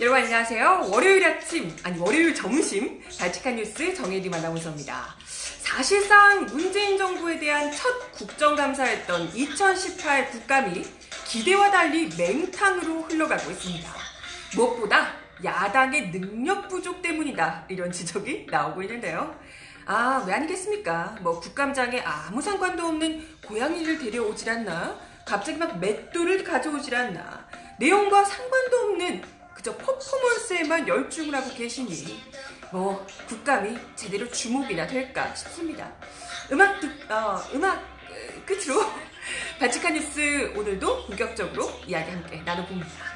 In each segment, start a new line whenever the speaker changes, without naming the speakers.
여러분 안녕하세요. 월요일 아침, 아니 월요일 점심 발칙한 뉴스 정혜림 아나운서입니다. 사실상 문재인 정부에 대한 첫 국정감사였던 2018 국감이 기대와 달리 맹탕으로 흘러가고 있습니다. 무엇보다 야당의 능력 부족 때문이다, 이런 지적이 나오고 있는데요. 왜 아니겠습니까? 국감장에 아무 상관도 없는 고양이를 데려오질 않나? 갑자기 막 맷돌을 가져오질 않나? 내용과 상관도 없는 그저 퍼포먼스에만 열중을 하고 계시니 국감이 제대로 주목이나 될까 싶습니다. 음악 끝으로 발칙한 뉴스 오늘도 본격적으로 이야기 함께 나눠봅니다.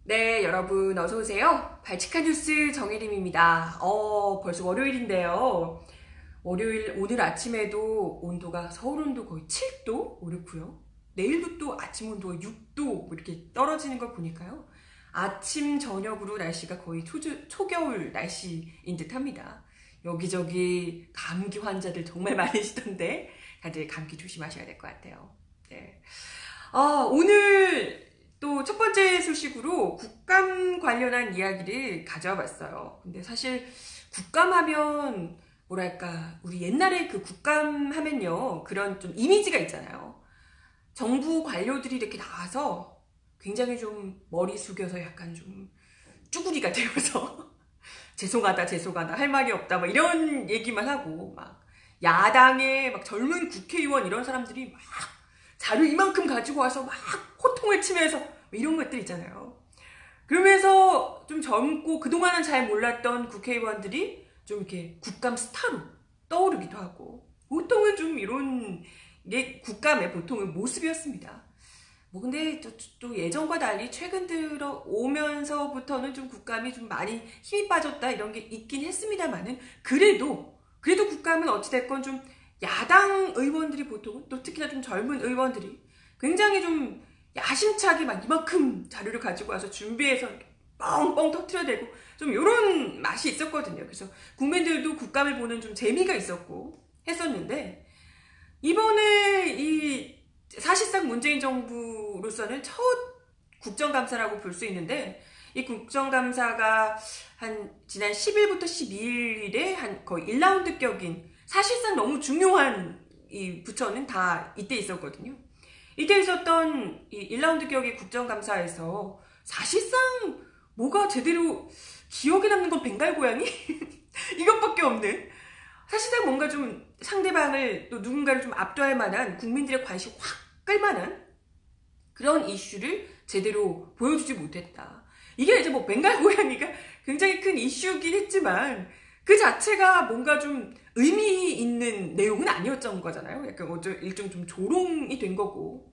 네, 여러분 어서오세요. 발칙한 뉴스 정혜림입니다. 벌써 월요일인데요. 월요일 오늘 아침에도 온도가 서울 온도 거의 7도 오르고요. 내일도 또 아침 온도가 6도 이렇게 떨어지는 걸 보니까요. 아침 저녁으로 날씨가 거의 초겨울 날씨인 듯 합니다. 여기저기 감기 환자들 정말 많으시던데 다들 감기 조심하셔야 될 것 같아요. 네. 오늘 또 첫 번째 소식으로 국감 관련한 이야기를 가져와 봤어요. 근데 사실 국감하면 뭐랄까, 우리 옛날에 그 국감 하면요, 그런 좀 이미지가 있잖아요. 정부 관료들이 이렇게 나와서 굉장히 좀 머리 숙여서 약간 좀 쭈구리가 되어서 죄송하다 할 말이 없다 막 이런 얘기만 하고, 막 야당의 막 젊은 국회의원 이런 사람들이 막 자료 이만큼 가지고 와서 막 호통을 치면서 이런 것들 있잖아요. 그러면서 좀 젊고 그동안은 잘 몰랐던 국회의원들이 좀 이렇게 국감 스타로 떠오르기도 하고, 보통은 좀 이런 게 국감의 보통의 모습이었습니다. 근데 또 예전과 달리 최근 들어 오면서부터는 좀 국감이 좀 많이 힘이 빠졌다 이런 게 있긴 했습니다만은, 그래도 국감은 어찌됐건 좀 야당 의원들이 보통은, 또 특히나 좀 젊은 의원들이 굉장히 좀 야심차게 막 이만큼 자료를 가지고 와서 준비해서 뻥뻥 터트려대고 좀 이런 맛이 있었거든요. 그래서 국민들도 국감을 보는 좀 재미가 있었고 했었는데, 이번에 이 사실상 문재인 정부로서는 첫 국정감사라고 볼 수 있는데, 이 국정감사가 한 지난 10일부터 12일에 한 거의 1라운드 격인, 사실상 너무 중요한 이 부처는 다 이때 있었거든요. 이때 있었던 이 1라운드 격의 국정감사에서 사실상 뭐가 제대로 기억에 남는 건 벵갈 고양이? 이것밖에 없는, 사실상 뭔가 좀 상대방을, 또 누군가를 좀 압도할 만한, 국민들의 관심 확 끌만한 그런 이슈를 제대로 보여주지 못했다. 이게 이제 벵갈 고양이가 굉장히 큰 이슈긴 했지만 그 자체가 뭔가 좀 의미 있는 내용은 아니었던 거잖아요. 약간 일종 좀 조롱이 된 거고.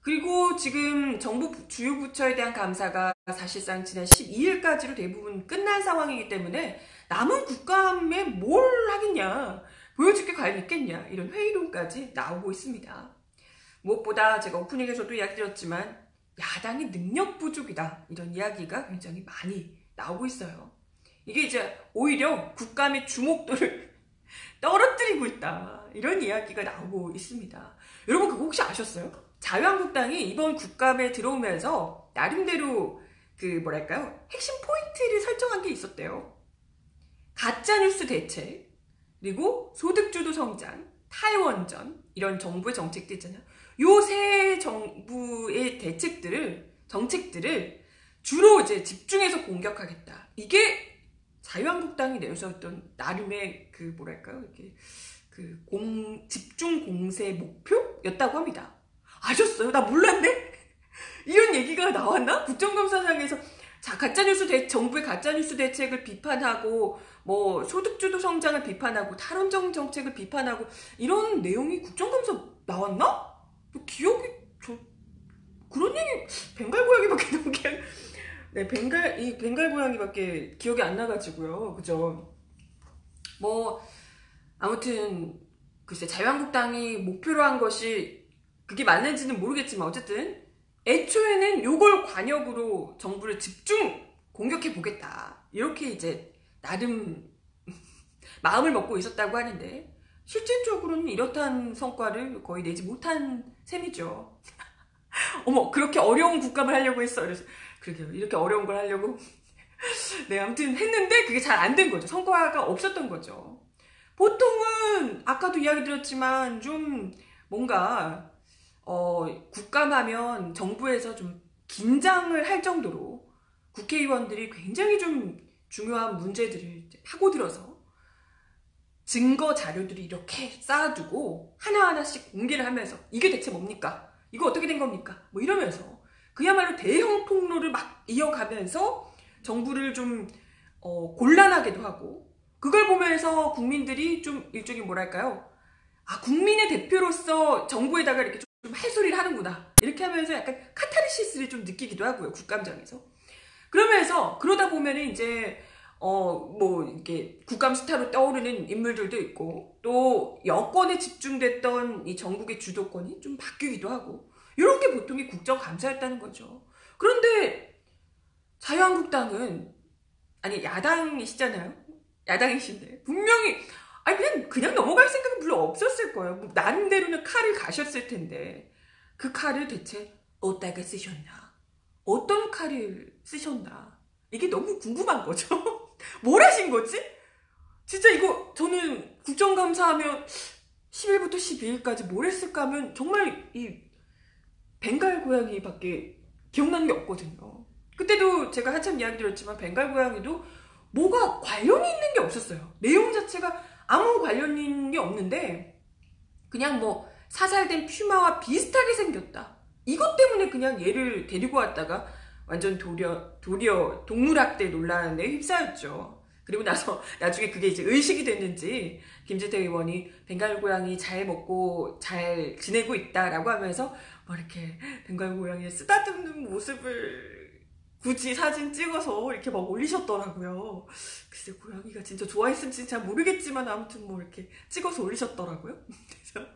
그리고 지금 정부 주요 부처에 대한 감사가 사실상 지난 12일까지로 대부분 끝난 상황이기 때문에 남은 국감에 뭘 하겠냐, 보여줄 게 과연 있겠냐, 이런 회의론까지 나오고 있습니다. 무엇보다 제가 오프닝에서도 이야기 드렸지만 야당이 능력 부족이다, 이런 이야기가 굉장히 많이 나오고 있어요. 이게 이제 오히려 국감의 주목도를 떨어뜨리고 있다, 이런 이야기가 나오고 있습니다. 여러분 그거 혹시 아셨어요? 자유한국당이 이번 국감에 들어오면서 나름대로 핵심 포인트를 설정한 게 있었대요. 가짜뉴스 대책, 그리고 소득주도 성장, 탈원전, 이런 정부의 정책들 있잖아요. 요 세 정부의 정책들을 주로 이제 집중해서 공격하겠다. 이게 자유한국당이 내세웠던 나름의 집중 공세 목표였다고 합니다. 아셨어요? 나 몰랐네? 이런 얘기가 나왔나? 국정감사장에서 정부의 가짜뉴스 대책을 비판하고, 소득주도 성장을 비판하고, 탈원전 정책을 비판하고, 이런 내용이 국정감사 나왔나? 그런 얘기, 벵갈 고양이밖에 너무 네, 벵갈 고양이밖에 기억이 안 나가지고요. 그죠? 아무튼, 글쎄, 자유한국당이 목표로 한 것이 그게 맞는지는 모르겠지만, 어쨌든, 애초에는 요걸 관역으로 정부를 집중 공격해 보겠다. 이렇게 이제 나름 마음을 먹고 있었다고 하는데 실질적으로는 이렇다는 성과를 거의 내지 못한 셈이죠. 어머, 그렇게 어려운 국감을 하려고 했어. 그래서 그러게요. 이렇게 어려운 걸 하려고 네, 아무튼 했는데 그게 잘 안 된 거죠. 성과가 없었던 거죠. 보통은 아까도 이야기 드렸지만 좀 뭔가 국감하면 정부에서 좀 긴장을 할 정도로 국회의원들이 굉장히 좀 중요한 문제들을 파고들어서 증거 자료들이 이렇게 쌓아두고 하나하나씩 공개를 하면서 이게 대체 뭡니까? 이거 어떻게 된 겁니까? 뭐 이러면서 그야말로 대형 폭로를 막 이어가면서 정부를 좀 곤란하게도 하고 그걸 보면서 국민들이 좀 일종의 뭐랄까요? 아, 국민의 대표로서 정부에다가 이렇게 좀 할 소리를 하는구나. 이렇게 하면서 약간 카타르시스를 좀 느끼기도 하고요. 국감장에서. 그러면서 그러다 보면은 이제 뭐 이렇게 국감 스타로 떠오르는 인물들도 있고 또 여권에 집중됐던 이 전국의 주도권이 좀 바뀌기도 하고 이런 게 보통의 국정감사였다는 거죠. 그런데 자유한국당은 아니 야당이시잖아요. 야당이신데 분명히 아니 그냥 넘어갈 생각은 물론 없었을 거예요. 뭐 나름대로는 칼을 가셨을 텐데 그 칼을 대체 어디다가 쓰셨나? 어떤 칼을 쓰셨나? 이게 너무 궁금한 거죠. 뭘 하신 거지? 진짜 이거 저는 국정감사하면 10일부터 12일까지 뭘 했을까 하면 정말 이 벵갈 고양이밖에 기억나는 게 없거든요. 그때도 제가 한참 이야기 드렸지만 벵갈 고양이도 뭐가 관련이 있는 게 없었어요. 내용 자체가 아무 관련 있는 게 없는데 그냥 뭐 사살된 퓨마와 비슷하게 생겼다. 이것 때문에 그냥 얘를 데리고 왔다가 완전 도리어 동물학대 논란에 휩싸였죠. 그리고 나서 나중에 그게 이제 의식이 됐는지 김재태 의원이 벵갈 고양이 잘 먹고 잘 지내고 있다라고 하면서 뭐 이렇게 벵갈 고양이를 쓰다듬는 모습을 굳이 사진 찍어서 이렇게 막 올리셨더라고요. 글쎄 고양이가 진짜 좋아했을지 잘 모르겠지만 아무튼 뭐 이렇게 찍어서 올리셨더라고요. 그래서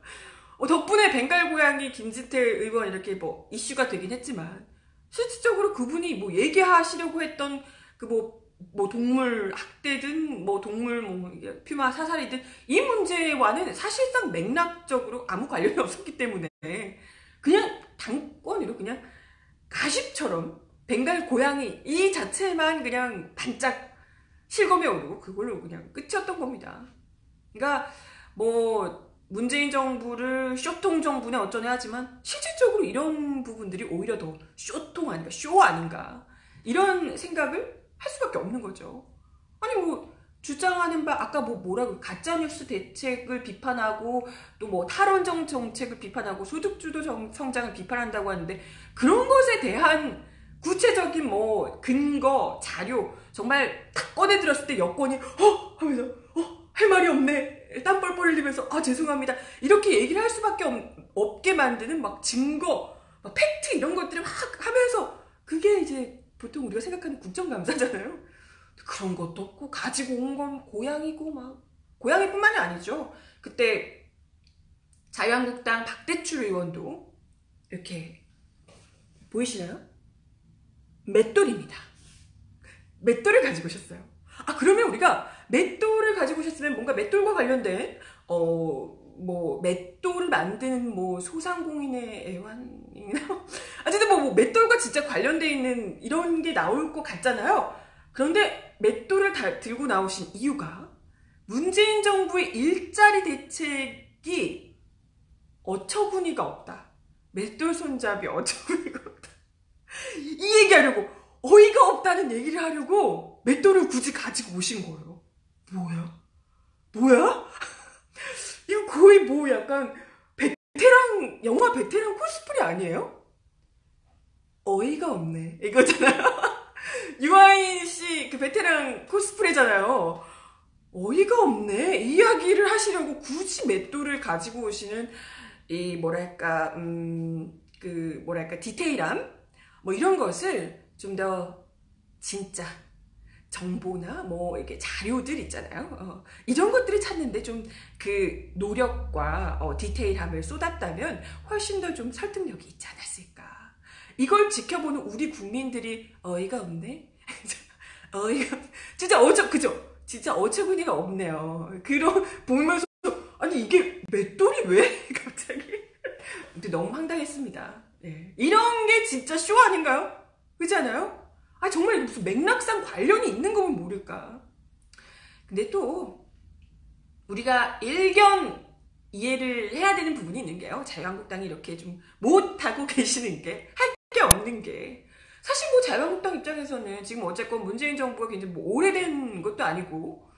덕분에 벵갈 고양이 김진태 의원 이렇게 뭐 이슈가 되긴 했지만 실질적으로 그분이 뭐 얘기하시려고 했던 그 뭐 동물 학대든 뭐 동물 뭐 퓨마 사살이든 이 문제와는 사실상 맥락적으로 아무 관련이 없었기 때문에 그냥 당권으로 그냥 가십처럼 벵갈 고양이 이 자체만 그냥 반짝 실검에 오르고 그걸로 그냥 끝이었던 겁니다. 그러니까 뭐 문재인 정부를 쇼통 정부네 어쩌네 하지만 실질적으로 이런 부분들이 오히려 더 쇼통 아닌가 쇼 아닌가 이런 생각을 할 수밖에 없는 거죠. 아니 뭐 주장하는 바 아까 뭐라고 가짜뉴스 대책을 비판하고 또 뭐 탈원정 정책을 비판하고 소득주도 성장을 비판한다고 하는데 그런 것에 대한 구체적인 뭐 근거 자료 정말 딱 꺼내 들었을 때 여권이 하면서 할 말이 없네 땀 뻘뻘 흘리면서 아 죄송합니다 이렇게 얘기를 할 수밖에 없게 만드는 막 증거 막 팩트 이런 것들을 막 하면서 그게 이제 보통 우리가 생각하는 국정감사잖아요. 그런 것도 없고 가지고 온 건 고양이고 막 고양이뿐만이 아니죠. 그때 자유한국당 박대출 의원도 이렇게 보이시나요? 맷돌입니다. 맷돌을 가지고 오셨어요. 아 그러면 우리가 맷돌을 가지고 오셨으면 뭔가 맷돌과 관련된 뭐 맷돌을 만드는 뭐 소상공인의 애완이나 어쨌든 뭐 맷돌과 진짜 관련돼 있는 이런 게 나올 것 같잖아요. 그런데 맷돌을 들고 나오신 이유가 문재인 정부의 일자리 대책이 어처구니가 없다. 맷돌 손잡이 어처구니가 없다. 이 얘기하려고 어이가 없다는 얘기를 하려고 맷돌을 굳이 가지고 오신 거예요. 뭐야? 이거 거의 뭐 약간 영화 베테랑 코스프레 아니에요? 어이가 없네 이거잖아요. 유아인 씨 그 베테랑 코스프레잖아요. 어이가 없네 이야기를 하시려고 굳이 맷돌을 가지고 오시는 이 뭐랄까 그 뭐랄까 디테일함 뭐 이런 것을 좀 더 진짜 정보나 뭐 이렇게 자료들 있잖아요. 이런 것들을 찾는데 좀 그 노력과 디테일함을 쏟았다면 훨씬 더 좀 설득력이 있지 않았을까. 이걸 지켜보는 우리 국민들이 어이가 없네. 어이가 진짜 그죠? 진짜 어처구니가 없네요. 그런 보면서 아니 이게 맷돌이 왜 갑자기? 근데 너무 황당했습니다. 네. 이런 게 진짜 쇼 아닌가요? 그렇지 않아요? 아 정말 무슨 맥락상 관련이 있는 거면 모를까. 근데 또 우리가 일견 이해를 해야 되는 부분이 있는 게요. 자유한국당이 이렇게 좀 못하고 계시는 게, 할 게 없는 게, 사실 뭐 자유한국당 입장에서는 지금 어쨌건 문재인 정부가 굉장히 뭐 오래된 것도 아니고,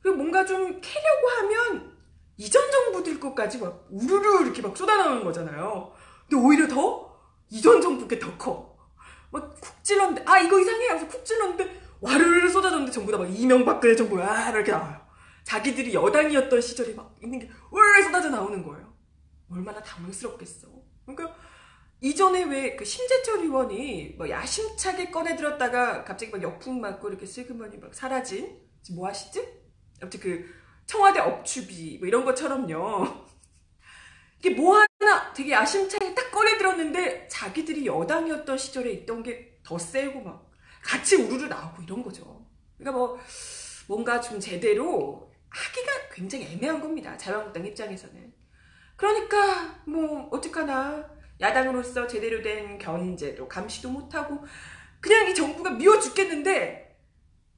그리고 뭔가 좀 캐려고 하면 이전 정부들 것까지 막 우르르 이렇게 막 쏟아나오는 거잖아요. 근데 오히려 더 이전 정부 게 더 커. 막 쿡 찔렀는데, 아 이거 이상해 하면서 쿡 찔렀는데 와르르 쏟아졌는데 전부 다 막 이명박근혜 정부야 이렇게 나와요. 자기들이 여당이었던 시절에 막 있는 게 울 쏟아져 나오는 거예요. 얼마나 당황스럽겠어. 그러니까 이전에 왜 그 심재철 의원이 뭐 야심차게 꺼내들었다가 갑자기 막 역풍 맞고 이렇게 슬그머니 막 사라진, 지금 뭐 하시지? 아무튼 그 청와대 업추비 뭐 이런 것처럼요. 이게 뭐 하나 되게 야심차게 딱 꺼내들었는데 자기들이 여당이었던 시절에 있던 게 더 세고 막 같이 우르르 나오고 이런 거죠. 그러니까 뭐 뭔가 좀 제대로 하기가 굉장히 애매한 겁니다. 자유한국당 입장에서는. 그러니까 뭐 어떡하나 야당으로서 제대로 된 견제도 감시도 못하고 그냥 이 정부가 미워 죽겠는데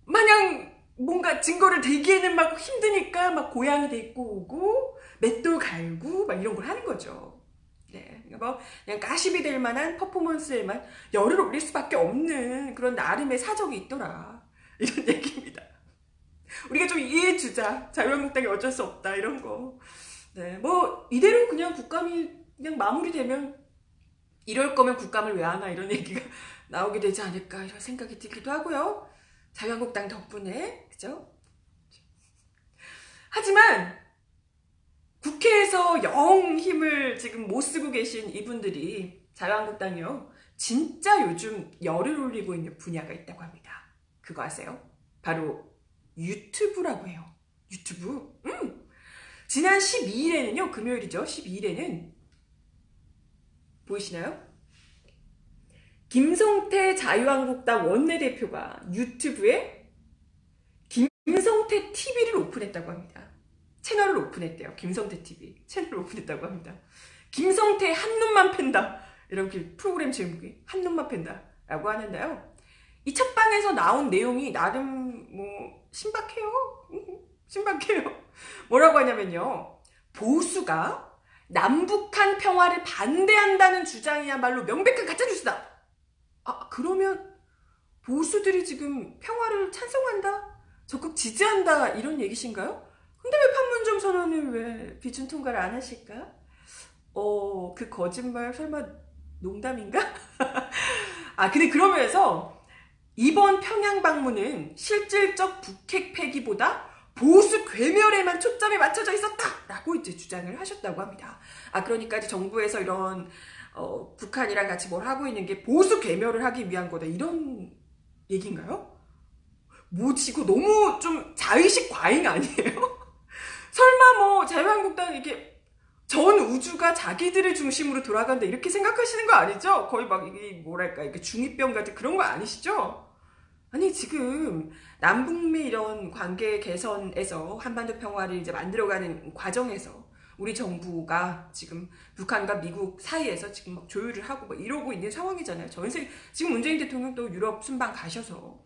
마냥 뭔가 증거를 대기에는 막 힘드니까 막 고양이 데리고 오고 맷돌 갈고 막 이런 걸 하는 거죠. 네, 그러니까 뭐 그냥 가십이 될 만한 퍼포먼스에만 열을 올릴 수밖에 없는 그런 나름의 사정이 있더라. 이런 얘기입니다. 우리가 좀 이해해주자. 자유한국당이 어쩔 수 없다. 이런 거. 네, 뭐 이대로 그냥 국감이 그냥 마무리되면 이럴 거면 국감을 왜 하나 이런 얘기가 나오게 되지 않을까 이런 생각이 들기도 하고요. 자유한국당 덕분에 그죠? 하지만 국회에서 영 힘을 지금 못 쓰고 계신 이분들이 자유한국당이요. 진짜 요즘 열을 올리고 있는 분야가 있다고 합니다. 그거 아세요? 바로 유튜브라고 해요. 유튜브. 지난 12일에는요. 금요일이죠. 12일에는 보이시나요? 김성태 자유한국당 원내대표가 유튜브에 김성태 TV를 오픈했다고 합니다. 채널을 오픈했대요. 김성태 TV. 채널을 오픈했다고 합니다. 김성태 한눈만 팬다. 이렇게 프로그램 제목이 한눈만 팬다. 라고 하는데요. 이 첫 방에서 나온 내용이 나름 뭐 신박해요. 신박해요. 뭐라고 하냐면요. 보수가 남북한 평화를 반대한다는 주장이야말로 명백한 가짜뉴스다. 아 그러면 보수들이 지금 평화를 찬성한다? 적극 지지한다 이런 얘기신가요? 근데 왜 판문점 선언을 왜 비준 통과를 안 하실까? 그 거짓말 설마 농담인가? 아 근데 그러면서 이번 평양 방문은 실질적 북핵 폐기보다 보수 괴멸에만 초점이 맞춰져 있었다라고 이제 주장을 하셨다고 합니다. 아 그러니까 이제 정부에서 이런 북한이랑 같이 뭘 하고 있는 게 보수 괴멸을 하기 위한 거다 이런 얘기인가요? 뭐지 이거 너무 좀 자의식 과잉 아니에요? 설마 뭐 자유한국당 이렇게 전 우주가 자기들을 중심으로 돌아간다 이렇게 생각하시는 거 아니죠? 거의 막 이게 뭐랄까 이게 중2병 같은 그런 거 아니시죠? 아니 지금 남북미 이런 관계 개선에서 한반도 평화를 이제 만들어가는 과정에서 우리 정부가 지금 북한과 미국 사이에서 지금 막 조율을 하고 막 이러고 있는 상황이잖아요. 지금 문재인 대통령도 유럽 순방 가셔서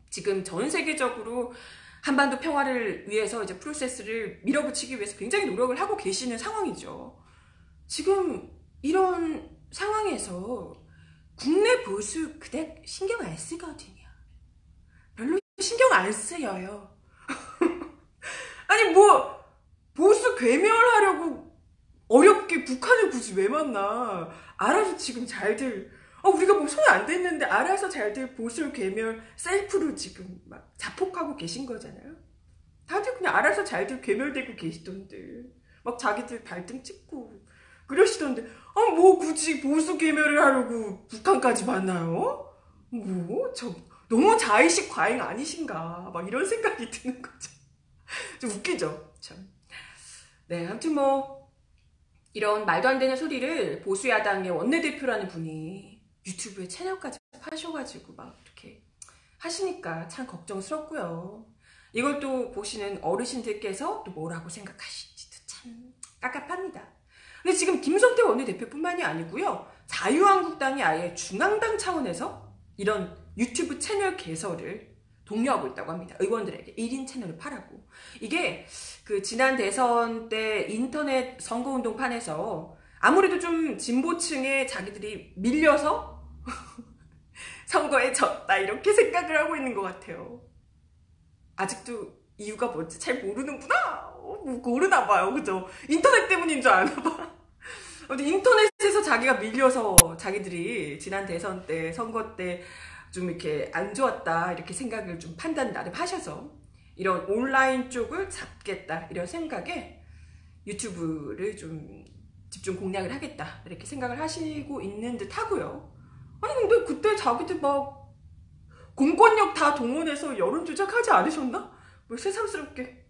지금 전 세계적으로 한반도 평화를 위해서 이제 프로세스를 밀어붙이기 위해서 굉장히 노력을 하고 계시는 상황이죠. 지금 이런 상황에서 국내 보수 그닥 신경 안 쓰거든요. 별로 신경 안 쓰여요. 아니 뭐 보수 괴멸하려고 어렵게 북한을 굳이 왜 만나. 알아서 지금 잘들 우리가 뭐 손 안 댔는데 알아서 잘들 보수 괴멸 셀프로 지금 막 자폭하고 계신 거잖아요. 다들 그냥 알아서 잘들 괴멸되고 계시던데 막 자기들 발등 찍고 그러시던데 뭐 굳이 보수 괴멸을 하려고 북한까지 만나요? 뭐 너무 자의식 과잉 아니신가 막 이런 생각이 드는 거죠. 좀 웃기죠 참. 네 아무튼 뭐 이런 말도 안 되는 소리를 보수 야당의 원내대표라는 분이 유튜브에 채널까지 파셔가지고 막 이렇게 하시니까 참 걱정스럽고요. 이걸 또 보시는 어르신들께서 또 뭐라고 생각하실지도 참 깝깝합니다. 근데 지금 김성태 원내대표뿐만이 아니고요. 자유한국당이 아예 중앙당 차원에서 이런 유튜브 채널 개설을 독려하고 있다고 합니다. 의원들에게 1인 채널을 파라고. 이게 그 지난 대선 때 인터넷 선거운동판에서 아무래도 좀 진보층에 자기들이 밀려서 선거에 졌다 이렇게 생각을 하고 있는 것 같아요. 아직도 이유가 뭔지 잘 모르는구나. 모르나 봐요. 그죠? 인터넷 때문인 줄 아나 봐. 인터넷에서 자기가 밀려서 자기들이 지난 대선 때 선거 때 좀 이렇게 안 좋았다 이렇게 생각을 좀 판단 나름 하셔서 이런 온라인 쪽을 잡겠다 이런 생각에 유튜브를 좀 집중 공략을 하겠다 이렇게 생각을 하시고 있는 듯 하고요. 아니 근데 그때 자기들 막 공권력 다 동원해서 여론 조작하지 않으셨나? 뭐 새삼스럽게.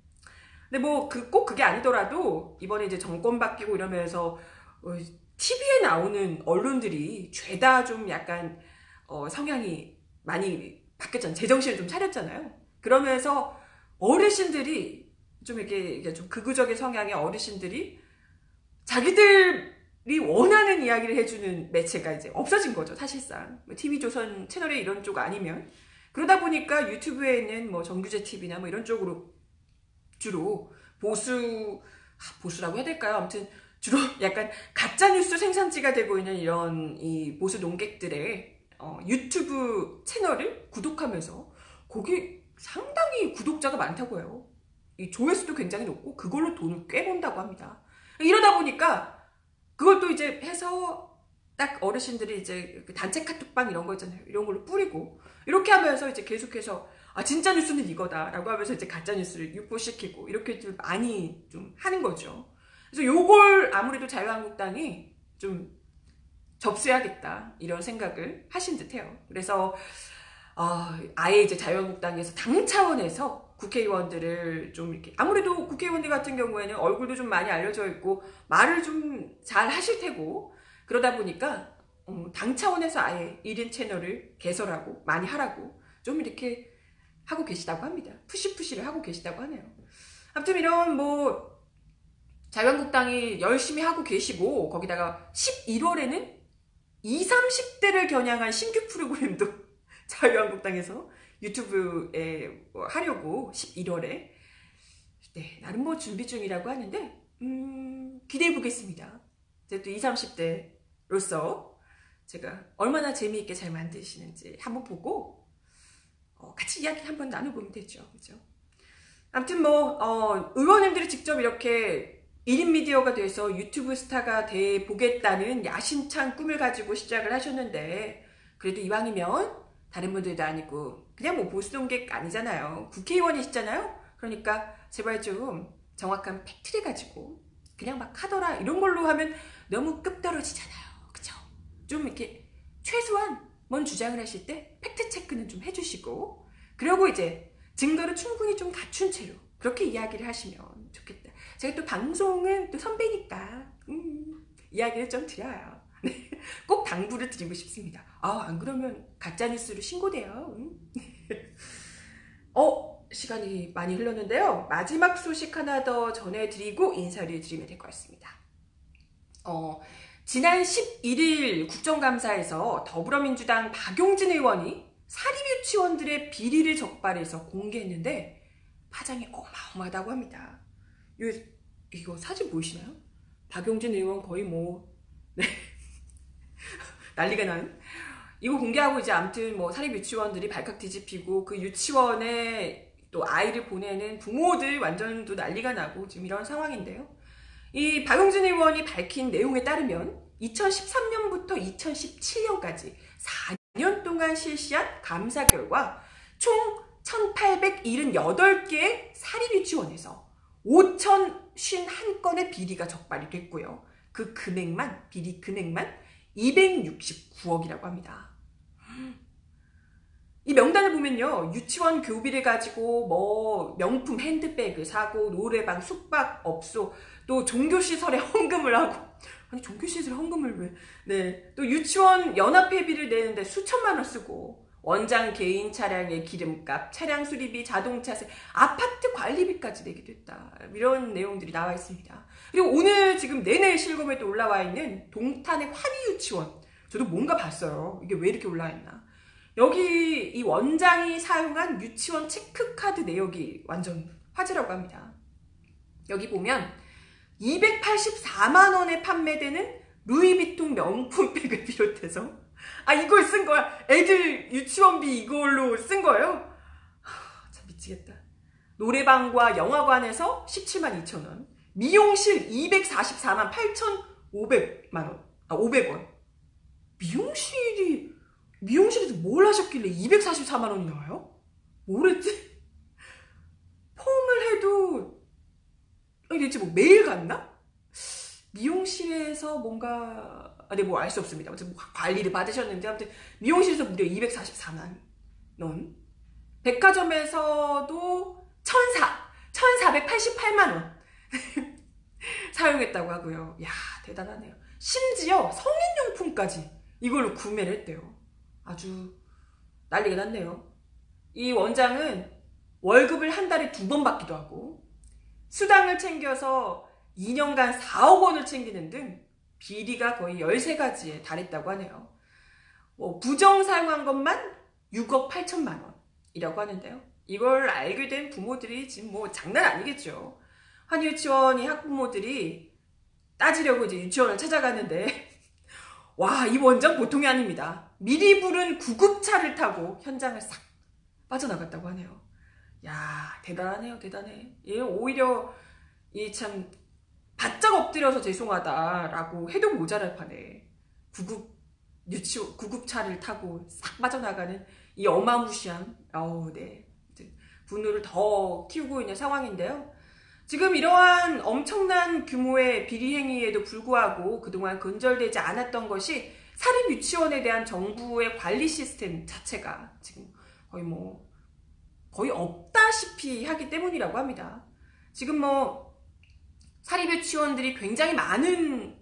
근데 뭐 꼭 그게 아니더라도 이번에 이제 정권 바뀌고 이러면서 TV에 나오는 언론들이 죄다 좀 약간 성향이 많이 바뀌었잖아요. 제정신을 좀 차렸잖아요. 그러면서 어르신들이 좀 이렇게 좀 극우적인 성향의 어르신들이 자기들이 원하는 이야기를 해주는 매체가 이제 없어진 거죠. 사실상 TV조선 채널에 이런 쪽 아니면 그러다 보니까 유튜브에 있는 뭐 정규제 TV나 뭐 이런 쪽으로 주로 보수라고 해야 될까요? 아무튼 주로 약간 가짜뉴스 생산지가 되고 있는 이런 이 보수 농객들의 유튜브 채널을 구독하면서 거기 상당히 구독자가 많다고 해요. 이 조회수도 굉장히 높고 그걸로 돈을 꽤 번다고 합니다. 이러다 보니까 그걸 또 이제 해서 딱 어르신들이 이제 단체 카톡방 이런 거 있잖아요. 이런 걸로 뿌리고 이렇게 하면서 이제 계속해서 진짜 뉴스는 이거다 라고 하면서 이제 가짜 뉴스를 유포시키고 이렇게 좀 많이 좀 하는 거죠. 그래서 요걸 아무래도 자유한국당이 좀 접수해야겠다 이런 생각을 하신 듯해요. 그래서 아예 이제 자유한국당에서 당 차원에서 국회의원들을 좀 이렇게 아무래도 국회의원들 같은 경우에는 얼굴도 좀 많이 알려져 있고 말을 좀 잘 하실 테고 그러다 보니까 당 차원에서 아예 1인 채널을 개설하고 많이 하라고 좀 이렇게 하고 계시다고 합니다. 푸시푸시를 하고 계시다고 하네요. 아무튼 이런 뭐 자유한국당이 열심히 하고 계시고 거기다가 11월에는 20, 30대를 겨냥한 신규 프로그램도 자유한국당에서 유튜브에 하려고 11월에 네, 나름 뭐 준비 중이라고 하는데 기대해 보겠습니다. 이제 또 20, 30대로서 제가 얼마나 재미있게 잘 만드시는지 한번 보고 같이 이야기 한번 나눠보면 되죠. 그죠? 아무튼 뭐 의원님들이 직접 이렇게 1인 미디어가 돼서 유튜브 스타가 돼 보겠다는 야심찬 꿈을 가지고 시작을 하셨는데 그래도 이왕이면 다른 분들도 아니고 그냥 뭐 보수동객 아니잖아요. 국회의원이시잖아요. 그러니까 제발 좀 정확한 팩트를 가지고 그냥 막 하더라 이런 걸로 하면 너무 급 떨어지잖아요. 그쵸? 좀 이렇게 최소한 뭔 주장을 하실 때 팩트 체크는 좀 해주시고 그리고 이제 증거를 충분히 좀 갖춘 채로 그렇게 이야기를 하시면 좋겠다. 제가 또 방송은 또 선배니까 이야기를 좀 드려요. 꼭 당부를 드리고 싶습니다. 안 그러면 가짜뉴스로 신고돼요. 시간이 많이 흘렀는데요. 마지막 소식 하나 더 전해드리고 인사를 드리면 될 것 같습니다. 지난 11일 국정감사에서 더불어민주당 박용진 의원이 사립유치원들의 비리를 적발해서 공개했는데 파장이 어마어마하다고 합니다. 이거 사진 보이시나요? 박용진 의원 거의 뭐 난리가 난 이거 공개하고 이제 아무튼 뭐 사립유치원들이 발칵 뒤집히고 그 유치원에 또 아이를 보내는 부모들 완전 또 난리가 나고 지금 이런 상황인데요. 이 박용진 의원이 밝힌 내용에 따르면 2013년부터 2017년까지 4년 동안 실시한 감사 결과 총 1,878개의 사립유치원에서 5,051건의 비리가 적발이 됐고요. 그 비리 금액만 269억이라고 합니다. 이 명단을 보면요. 유치원 교비를 가지고 뭐 명품 핸드백을 사고 노래방, 숙박업소, 또 종교시설에 헌금을 하고 아니 종교시설 헌금을 왜? 네, 또 유치원 연합회비를 내는데 수천만 원 쓰고 원장 개인 차량의 기름값, 차량 수리비, 자동차세, 아파트 관리비까지 내게 됐다. 이런 내용들이 나와 있습니다. 그리고 오늘 지금 내내 실검에 또 올라와 있는 동탄의 환희유치원, 저도 뭔가 봤어요. 이게 왜 이렇게 올라와 있나. 여기 이 원장이 사용한 유치원 체크카드 내역이 완전 화제라고 합니다. 여기 보면 284만 원에 판매되는 루이비통 명품백을 비롯해서 이걸 쓴 거야. 애들 유치원비 이걸로 쓴 거예요. 참 미치겠다. 노래방과 영화관에서 17만 2천 원, 미용실 244만 8,500만 원, 500원. 미용실에서 뭘 하셨길래 244만 원이 나와요? 뭘 했지? 펌을 해도 대체 뭐 매일 갔나? 미용실에서 뭔가 뭐 알 수 없습니다. 뭐 관리를 받으셨는데 아무튼 미용실에서 무려 244만 원, 백화점에서도 1,488만 원 사용했다고 하고요. 야, 대단하네요. 심지어 성인용품까지 이걸로 구매를 했대요. 아주 난리가 났네요. 이 원장은 월급을 한 달에 2번 받기도 하고 수당을 챙겨서 2년간 4억 원을 챙기는 등 비리가 거의 13가지에 달했다고 하네요. 부정 사용한 것만 6억 8천만 원이라고 하는데요. 이걸 알게 된 부모들이 지금 뭐 장난 아니겠죠. 환유치원이 학부모들이 따지려고 이제 유치원을 찾아가는데 와, 이 원장 보통이 아닙니다. 미리 부른 구급차를 타고 현장을 싹 빠져나갔다고 하네요. 야, 대단하네요. 대단해. 얘 오히려 참 바짝 엎드려서 죄송하다라고 해도 모자랄 판에 구급차를 타고 싹 빠져나가는 이 어마무시한 네, 분노를 더 키우고 있는 상황인데요. 지금 이러한 엄청난 규모의 비리 행위에도 불구하고 그동안 근절되지 않았던 것이 사립유치원에 대한 정부의 관리 시스템 자체가 지금 거의 없다시피 하기 때문이라고 합니다. 지금 사립유치원들이 굉장히 많은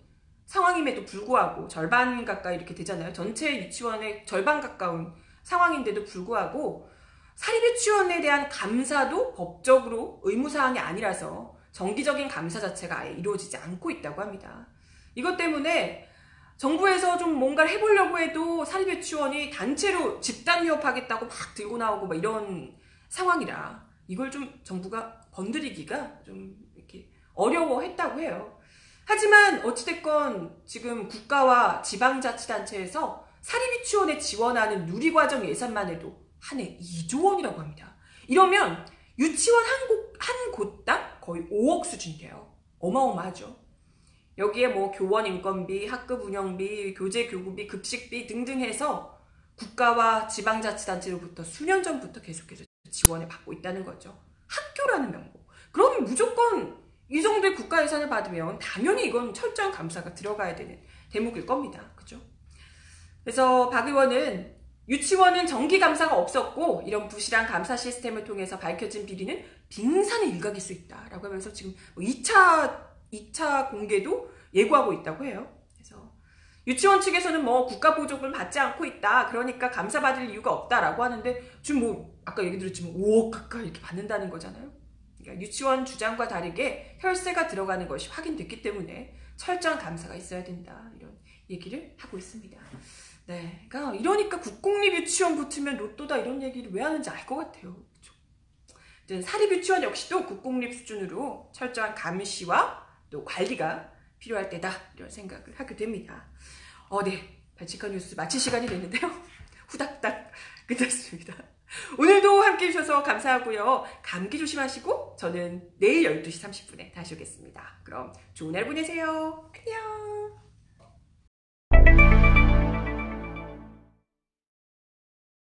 상황임에도 불구하고 절반 가까이 이렇게 되잖아요. 전체 유치원의 절반 가까운 상황인데도 불구하고 사립유치원에 대한 감사도 법적으로 의무사항이 아니라서 정기적인 감사 자체가 아예 이루어지지 않고 있다고 합니다. 이것 때문에 정부에서 좀 뭔가를 해보려고 해도 사립유치원이 단체로 집단 휴업하겠다고 막 들고 나오고 이런 상황이라 이걸 좀 정부가 건드리기가 좀 이렇게 어려워했다고 해요. 하지만 어찌됐건 지금 국가와 지방자치단체에서 사립유치원에 지원하는 누리과정 예산만 해도 한 해 2조 원이라고 합니다. 이러면 유치원 한 곳당 거의 5억 수준인데요. 어마어마하죠. 여기에 교원 인건비, 학급 운영비, 교재 교구비, 급식비 등등 해서 국가와 지방자치단체로부터 수년 전부터 계속해서 지원을 받고 있다는 거죠. 학교라는 명목. 그럼 무조건 이 정도의 국가 예산을 받으면 당연히 이건 철저한 감사가 들어가야 되는 대목일 겁니다. 그죠? 그래서 박 의원은 유치원은 정기 감사가 없었고 이런 부실한 감사 시스템을 통해서 밝혀진 비리는 빙산의 일각일 수 있다라고 하면서 지금 2차 공개도 예고하고 있다고 해요. 그래서 유치원 측에서는 국가 보조금을 받지 않고 있다. 그러니까 감사받을 이유가 없다라고 하는데 지금 아까 얘기 들었지만 5억 가까이 이렇게 받는다는 거잖아요. 그러니까 유치원 주장과 다르게 혈세가 들어가는 것이 확인됐기 때문에 철저한 감사가 있어야 된다. 이런 얘기를 하고 있습니다. 네, 이러니까 국공립 유치원 붙으면 로또다 이런 얘기를 왜 하는지 알 것 같아요. 그렇죠? 사립 유치원 역시도 국공립 수준으로 철저한 감시와 또 관리가 필요할 때다 이런 생각을 하게 됩니다. 네, 발칙한 뉴스 마칠 시간이 됐는데요. 후닥닥 끝났습니다. 오늘도 함께 해주셔서 감사하고요. 감기 조심하시고 저는 내일 12시 30분에 다시 오겠습니다. 그럼 좋은 날 보내세요. 안녕.